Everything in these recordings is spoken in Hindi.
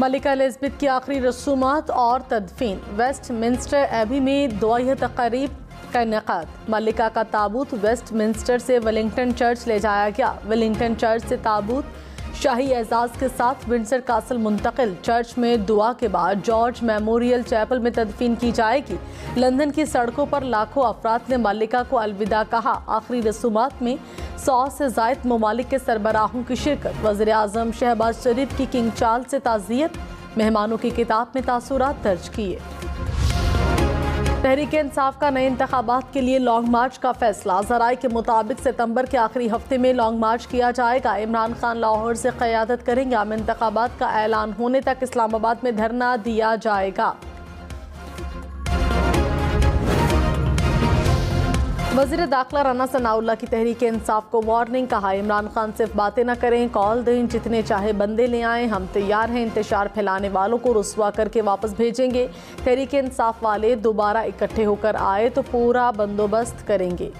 मलिका एलिज़ाबेथ की आखिरी रसूमात और तदफीन। वेस्टमिंस्टर एबी में दुआए तक़रीब का इनेकाद। मलिका का ताबूत वेस्टमिंस्टर से वेलिंगटन चर्च ले जाया गया। वेलिंगटन चर्च से ताबूत शाही एजाज़ के साथ विंडसर कासल मुंतकिल। चर्च में दुआ के बाद जॉर्ज मेमोरियल चैपल में तदफीन की जाएगी। लंदन की सड़कों पर लाखों अफराद ने मलिका को अलविदा कहा। आखिरी रसूमात में 100 से ज़ायद ममालिक के सरबराहों की शिरकत। वज़ीर आज़म शहबाज शरीफ की किंग चार्ल्स से ताज़ियत। मेहमानों की किताब में तासुरात दर्ज किए। तहरीक इंसाफ का नए इंतखाबात के लिए लॉन्ग मार्च का फैसला। ज़राए के मुताबिक सितंबर के आखिरी हफ्ते में लॉन्ग मार्च किया जाएगा। इमरान खान लाहौर से क़यादत करेंगे। आम इंतखाबात का ऐलान होने तक इस्लामाबाद में धरना दिया जाएगा। वज़ीर दाखिला राना सनाउल्लाह की तहरीक इंसाफ को वार्निंग। कहा, इमरान खान सिर्फ बातें न करें, कॉल दें, जितने चाहे बंदे ले आएं, हम तैयार हैं। इंतशार फैलाने वालों को रुस्वा करके वापस भेजेंगे। तहरीक इंसाफ वाले दोबारा इकट्ठे होकर आए तो पूरा बंदोबस्त करेंगे।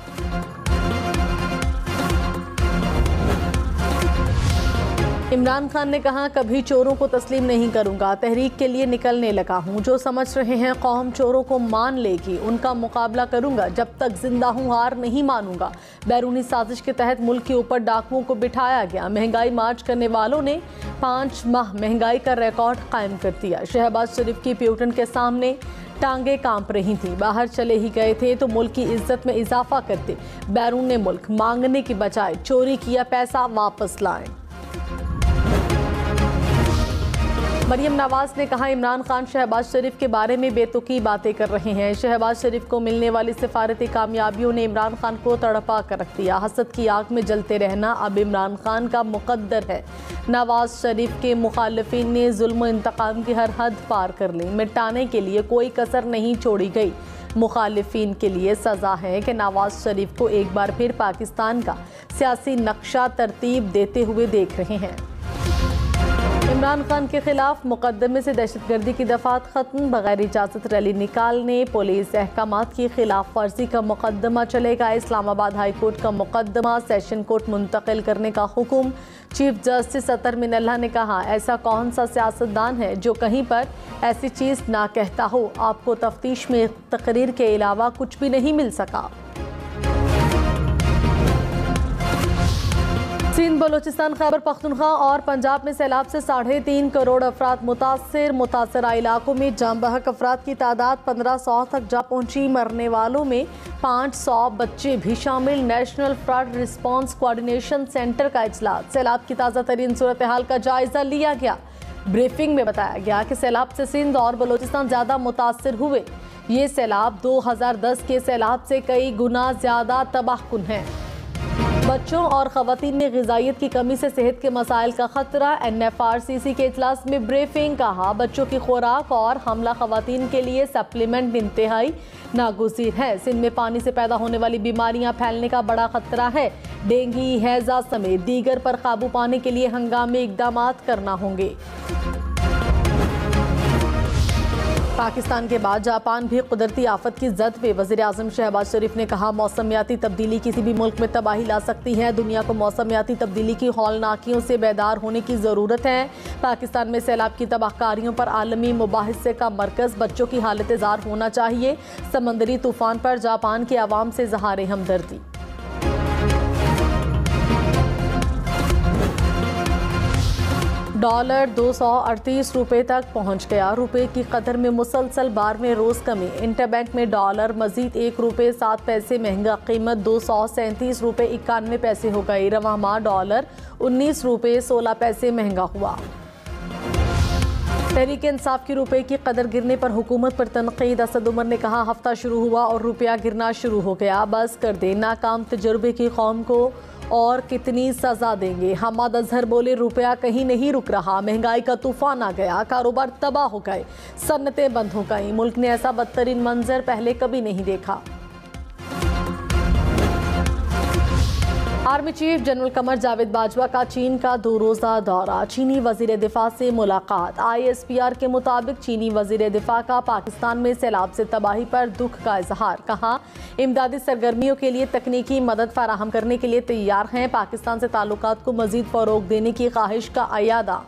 इमरान खान ने कहा, कभी चोरों को तस्लीम नहीं करूंगा। तहरीक के लिए निकलने लगा हूं। जो समझ रहे हैं कौम चोरों को मान लेगी, उनका मुकाबला करूंगा। जब तक जिंदा हूं हार नहीं मानूंगा। बैरूनी साजिश के तहत मुल्क के ऊपर डाकुओं को बिठाया गया। महंगाई मार्च करने वालों ने 5 माह महंगाई का रिकॉर्ड कायम कर दिया। शहबाज शरीफ की प्यूटन के सामने टांगे कांप रही थी। बाहर चले ही गए थे तो मुल्क की इज्जत में इजाफा करते। बैरून ने मुल्क मांगने की बजाय चोरी किया पैसा वापस लाएं। मरियम नवाज ने कहा, इमरान खान शहबाज शरीफ के बारे में बेतुकी बातें कर रहे हैं। शहबाज शरीफ को मिलने वाली सिफारती कामयाबियों ने इमरान खान को तड़पा कर रख दिया। हसद की आग में जलते रहना अब इमरान खान का मुकद्दर है। नवाज शरीफ के मुखालिफिन ने जुल्म इंतकाम की हर हद पार कर ली। मिटाने के लिए कोई कसर नहीं छोड़ी गई। मुखालिफिन के लिए सज़ा है कि नवाज शरीफ को एक बार फिर पाकिस्तान का सियासी नक्शा तरतीब देते हुए देख रहे हैं। इमरान खान के खिलाफ मुकदमे से दहशतगर्दी की दफात खत्म। बगैर इजाज़त रैली निकालने, पुलिस अहकामात की खिलाफ वर्जी का मुकदमा चलेगा। इस्लामाबाद हाई कोर्ट का मुकदमा सेशन कोर्ट मुंतकिल करने का हुक्म। चीफ जस्टिस अतर मिनल्ला ने कहा, ऐसा कौन सा सियासतदान है जो कहीं पर ऐसी चीज़ ना कहता हो। आपको तफ्तीश में तकरीर के अलावा कुछ भी नहीं मिल सका। सिंध, बलोचिस्तान, खैबर पख्तूनख्वा और पंजाब में सैलाब से 3.5 करोड़ अफराद मुतासर। मुतासरा इलाकों में जाम बहक अफराद की तादाद 1500 तक जा पहुंची। मरने वालों में 500 बच्चे भी शामिल। National flood response coordination centre का इजलास। सैलाब की ताज़ा तरीन सूरत हाल का जायजा लिया गया। ब्रीफिंग में बताया गया कि सैलाब से सिंध और बलोचिस्तान ज़्यादा मुतासर हुए। ये सैलाब 2010 के सैलाब से कई गुना ज़्यादा तबाहकुन है। बच्चों और ख़वातीन में ग़िज़ाइयत की कमी से सेहत के मसाइल का ख़तरा। NFRCC के इजलास में ब्रीफिंग। कहा, बच्चों की खुराक और हमला ख़वातीन के लिए सप्लीमेंट इंतहाई नागुज़ीर है। सिंध में पानी से पैदा होने वाली बीमारियां फैलने का बड़ा खतरा है। डेंगू, हैज़ा समेत दीगर पर काबू पाने के लिए हंगामी इक़दामात करना होंगे। पाकिस्तान के बाद जापान भी कुदरती आफत की जद पे। वज़ीर आज़म शहबाज शरीफ ने कहा, मौसमियाती तब्दीली किसी भी मुल्क में तबाही ला सकती है। दुनिया को मौसमियाती तब्दीली की हौलनाकियों से बेदार होने की ज़रूरत है। पाकिस्तान में सैलाब की तबाहकारियों पर आलमी मुबाहिसे का मरकज़। बच्चों की हालत ज़ार होना चाहिए। समंदरी तूफ़ान पर जापान के अवाम से इज़हार हमदर्दी। डॉलर 238 रुपये तक पहुंच गया। रुपये की कदर में मुसलसल 12वें रोज़ कमी। इंटरबैंक में डॉलर मजीद 1 रुपये 7 पैसे महंगा। कीमत 237 रुपये 91 पैसे हो गई। रवां माह डॉलर 19 रुपये 16 पैसे महंगा हुआ। तहरीक इंसाफ की रुपये की कदर गिरने पर हुकूमत पर तनकीद। असद उमर ने कहा, हफ्ता शुरू हुआ और रुपया गिरना शुरू हो गया। बस कर दे। नाकाम तजुर्बे की कौम को और कितनी सजा देंगे। हमाद अजहर बोले, रुपया कहीं नहीं रुक रहा। महंगाई का तूफान आ गया। कारोबार तबाह हो गए। सन्नतें बंद हो गई। मुल्क ने ऐसा बदतरीन मंजर पहले कभी नहीं देखा। Army chief general Qamar Javed Bajwa का चीन का 2 रोज़ा दौरा। चीनी वज़ीर दिफा से मुलाकात। ISPR के मुताबिक चीनी वज़ीर दिफा का पाकिस्तान में सैलाब से तबाही पर दुख का इजहार। कहा, इमदादी सरगर्मियों के लिए तकनीकी मदद फराहम करने के लिए तैयार हैं। पाकिस्तान से ताल्लुकात को मज़ीद फ़रोग़ देने की ख्वाहिश का अयादा।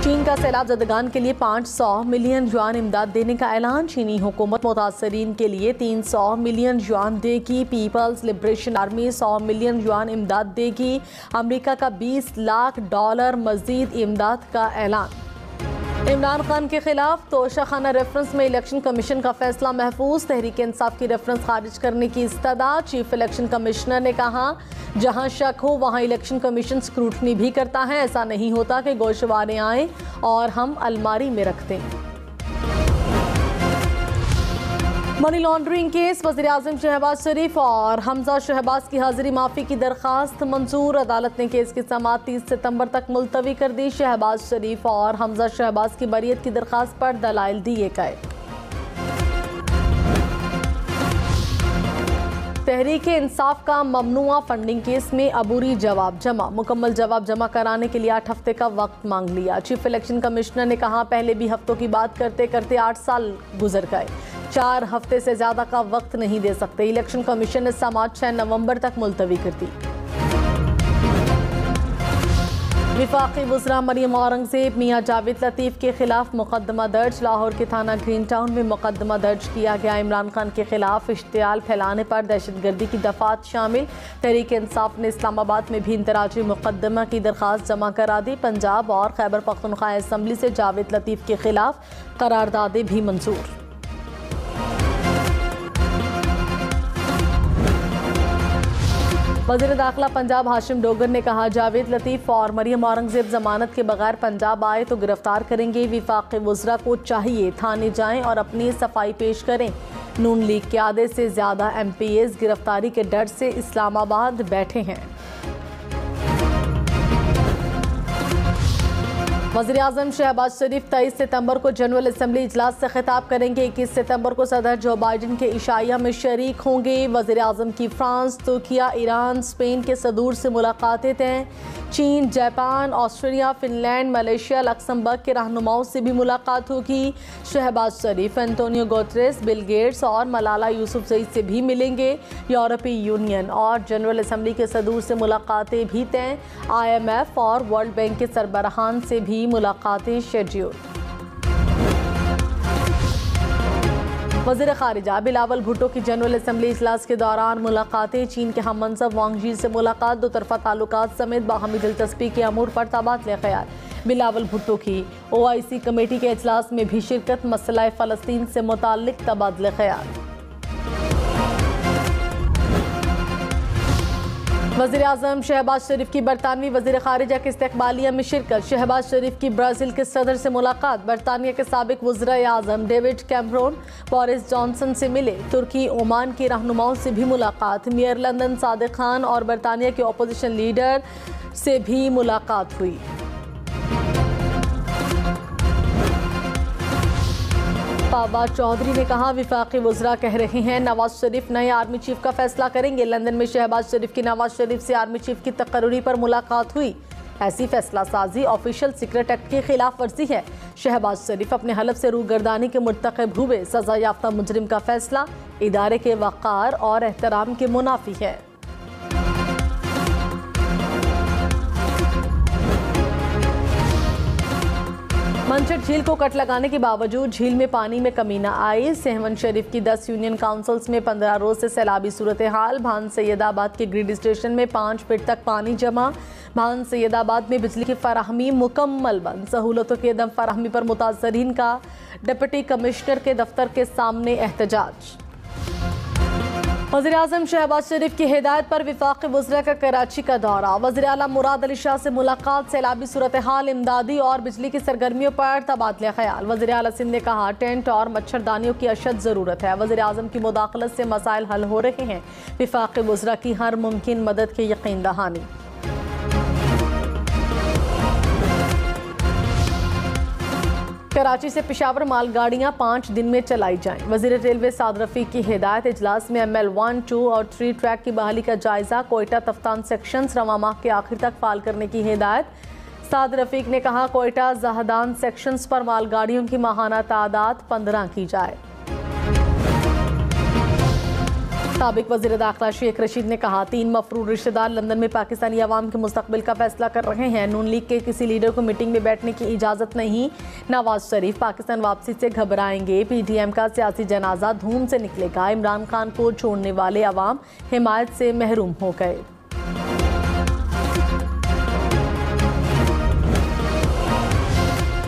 चीन का सैलाब ज़दगान के लिए 500 मिलियन युआन इमदाद देने का ऐलान। चीनी हुकूमत मुतासरीन के लिए 300 मिलियन युआन देगी। People's Liberation Army 100 million yuan इमदाद देगी। अमेरिका का $20 लाख मजीद इमदाद का ऐलान। इमरान खान के खिलाफ तोशाखाना रेफरेंस में इलेक्शन कमीशन का फैसला महफूज। तहरीक इंसाफ की रेफरेंस खारिज करने की इस्तदा। चीफ इलेक्शन कमिश्नर ने कहा, जहां शक हो वहां इलेक्शन कमीशन स्क्रूटनी भी करता है। ऐसा नहीं होता कि गोशवारे आए और हम अलमारी में रख दें। मनी लॉन्ड्रिंग केस, वज़ीर आज़म शहबाज शरीफ और हमजा शहबाज की हाजिरी माफ़ी की दरख्वास्त मंजूर। अदालत ने केस की समाअत 30 सितंबर तक मुलतवी कर दी। शहबाज शरीफ और हमजा शहबाज की बरियत की दरख्वास्त पर दलाइल दिए गए। तहरीक इंसाफ का ममनुआ फंडिंग केस में अबूरी जवाब जमा। मुकम्मल जवाब जमा कराने के लिए 8 हफ्ते का वक्त मांग लिया। चीफ इलेक्शन कमिश्नर ने कहा, पहले भी हफ्तों की बात करते करते 8 साल गुजर गए, 4 हफ्ते से ज्यादा का वक्त नहीं दे सकते। इलेक्शन कमीशन ने समाअत 6 नवंबर तक मुलतवी कर दी। विफाकी वज़रा मरियम औरंगज़ेब मियां जावेद लतीफ़ के खिलाफ मुकदमा दर्ज। लाहौर के थाना ग्रीन टाउन में मुकदमा दर्ज किया गया। इमरान खान के खिलाफ इश्तियाल फैलाने पर दहशतगर्दी की दफात शामिल। तहरीक इंसाफ ने इस्लामाबाद में भी इंतराजी मुकदमा की दरख्वास्त जमा करा दी। पंजाब और खैबर पख्तूनख्वा असम्बली से जावेद लतीफ़ के खिलाफ करारदादें भी मंजूर। वज़ीर दाखिला पंजाब हाशिम डोगर ने कहा, जावेद लतीफ़ और मरियम औरंगज़ेब जमानत के बगैर पंजाब आए तो गिरफ्तार करेंगे। विफाक़ी वज़रा को चाहिए थाने जाएं और अपनी सफाई पेश करें। नून लीग के आधे से ज़्यादा MPs गिरफ्तारी के डर से इस्लामाबाद बैठे हैं। वज़ीर आज़म शहबाज शरीफ 23 सितंबर को जनरल असम्बली इजलास से खिताब करेंगे। 21 सितंबर को सदर जो बाइडन के इशाइया में शरीक होंगे। वज़ीर आज़म की फ्रांस, तुर्किया, ईरान, स्पेन के सदूर से मुलाकातें तय। चीन, Japan, Australia, Finland, Malaysia, Luxembourg के रहनुमाओं से भी मुलाकात होगी। शहबाज शरीफ एंटोनियो गुतेरेस, बिल गेट्स और मलाला यूसुफजई से भी मिलेंगे। यूरोपीय यूनियन और जनरल असम्बली के सदूर से मुलाकातें भी तय। IMF और वर्ल्ड बैंक के सरबराहान से भी मुलाकातें शेड्यूल। वज़ीर ख़ारिजा बिलावल भुट्टो की जनरल असम्बली इजलास के दौरान मुलाकातें। चीन के हम मनसब वांग यी से मुलाकात। दो तरफ़ा ताल्लुकात समेत बाहमी दिलचस्पी के अमूर पर तबादले ख्याल। बिलावल भुट्टो की OIC कमेटी के इजलास में भी शिरकत। मसला फ़लस्तीन से मुताल्लिक़ तबादले ख्याल। वज़ीर आज़म शहबाज शरीफ की बरतानवी वज़ीर ख़ारिजा के इस्तक़बालिया में शिरकत। शहबाज शरीफ की ब्राज़ील के सदर से मुलाकात। बरतानिया के साबिक़ वज़ीर आज़म डेविड कैमरून बोरिस जॉनसन से मिले। तुर्की, ओमान के रहनुमाओं से भी मुलाकात। मेयर लंदन सादिक खान और बरतानिया के अपोजिशन लीडर से भी मुलाकात हुई। फवाद चौधरी ने कहा, विफाकी वज़रा कह रहे हैं नवाज शरीफ नए आर्मी चीफ का फैसला करेंगे। लंदन में शहबाज शरीफ की नवाज शरीफ से आर्मी चीफ की तकर्री पर मुलाकात हुई। ऐसी फैसला साजी ऑफिशियल सीक्रेट एक्ट की खिलाफ वर्जी है। शहबाज शरीफ अपने हलफ से रूगर्दानी के मुर्तकब हुए। सजा याफ्ता मुजरिम का फैसला इदारे के वक़ार और एहतराम के मुनाफी है। मंचर झील को कट लगाने के बावजूद झील में पानी में कमी न आई। सहवन शरीफ की 10 यूनियन काउंसिल्स में 15 रोज से सैलाबी सूरत हाल। भान सैयदाबाद के ग्रिड स्टेशन में 5 फीट तक पानी जमा। भान सैयदाबाद में बिजली की फराहमी मुकम्मल बंद। सहूलतों के दम फराहमी पर मुतासरीन का डिप्टी कमिश्नर के दफ्तर के सामने एहतजाज। वज़ीर आज़म शहबाज शरीफ की हिदायत पर विफाक़ी वज़रा का कराची का दौरा। वज़ीर आला मुराद अली शाह से मुलाकात। सैलाबी सूरत हाल, इमदादी और बिजली की सरगर्मियों पर तबादले ख्याल। वज़ीर आला सिंध ने कहा, टेंट और मच्छरदानियों की अशद ज़रूरत है। वज़ीर आज़म की मुदाखलत से मसाइल हल हो रहे हैं। विफाक़ी वज़रा की हर मुमकिन मदद की यकीन दहानी। कराची से पेशावर मालगाड़ियां 5 दिन में चलाई जाएं। वज़ीर रेलवे साद रफ़ीक की हिदायत। इजलास में ML 1, 2 और 3 ट्रैक की बहाली का जायजा। कोयटा तफ्तान सेक्शंस रवा माह के आखिर तक फाल करने की हिदायत। साद रफ़ीक ने कहा, कोयटा जहदान सेक्शंस पर मालगाड़ियों की माहाना तादाद 15 की जाए। साबिक वज़ीर दाखिला शेख रशीद ने कहा 3 मफरूर रिश्तेदार लंदन में पाकिस्तानी अवाम के मुस्तकबिल का फैसला कर रहे हैं। नून लीग के किसी लीडर को मीटिंग में बैठने की इजाज़त नहीं। नवाज शरीफ पाकिस्तान वापसी से घबराएंगे। PTM का सियासी जनाजा धूम से निकलेगा। इमरान खान को छोड़ने वाले अवाम हिमायत से महरूम हो गए।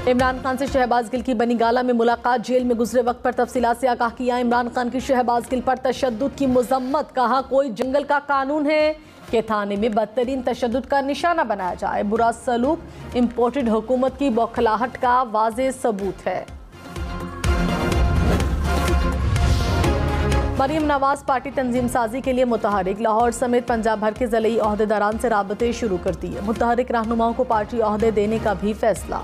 इमरान खान से शहबाज गिल की बनीगाला में मुलाकात। जेल में गुजरे वक्त पर तफसीलात से आगाह किया। इमरान खान की शहबाज गिल पर तशद्दुद की मजम्मत। कहा कोई जंगल का कानून है कि थाने में बदतरीन तशद्दुद का निशाना बनाया जाए। बुरा सलूक इम्पोर्टेड हुकूमत की बौखलाहट का वाज़ेह सबूत है। मरीम नवाज पार्टी तंजीम साजी के लिए मुतहरिक। लाहौर समेत पंजाब भर के ज़िले ओहदेदारान से राबते शुरू कर दिए। मुतहरिक रहनुमाओं को पार्टी ओहदे देने का भी फैसला।